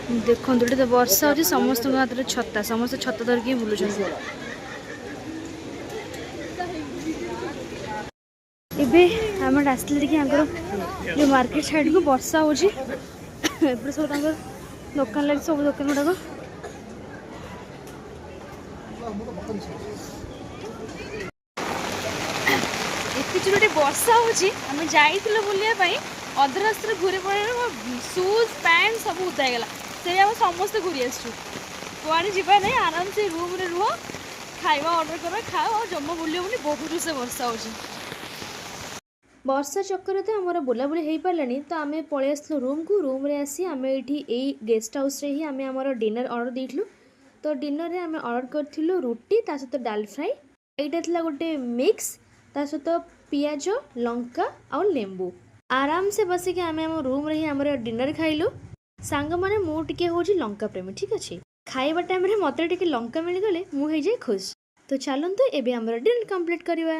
देखो तो वर्षा हो समस्त हाथ में छता समस्त छता धरिकी बुलूँ एबे आम आसले देखिए जो मार्केट साइड को वर्षा हो सब दुकान लगे सब दुकान गुड़ाक एत जोटे वर्षा होमें जाइल बुलायाई अध रास्ते घूरे पड़े सुज पैंट सब उदा गला से आम समस्ते घूरी आसुआड़े जावा नहीं आराम से रूम रे रुह खाଇବା ऑर्डर कर खाओ और जमा बुलानी बहुत से वर्षा हो वर्षा चक्कर तो आम बुलाबुली हो पारानी तो आम पलि आसलु रूम रे आसी आम ये गेस्ट हाउस रे ही आम आमर डिनर ऑर्डर देइलु। तो डिनर रे आम ऑर्डर करथिलु रोटी ता सहित डाल फ्राई एटा थिला गोटे मिक्स ता सहित पियाज लंका और लेंबू आराम से बसिक आम आम रूम रे ही आमर डिनर खाइलु। सांग माने मु टिके होची लंका प्रेमी ठीक अच्छे खाइबा टाइम रे मते टिके लंका मिल गले मु हे जाय खुश। तो चलंतु एबे आमर डिनर कंप्लीट करवा।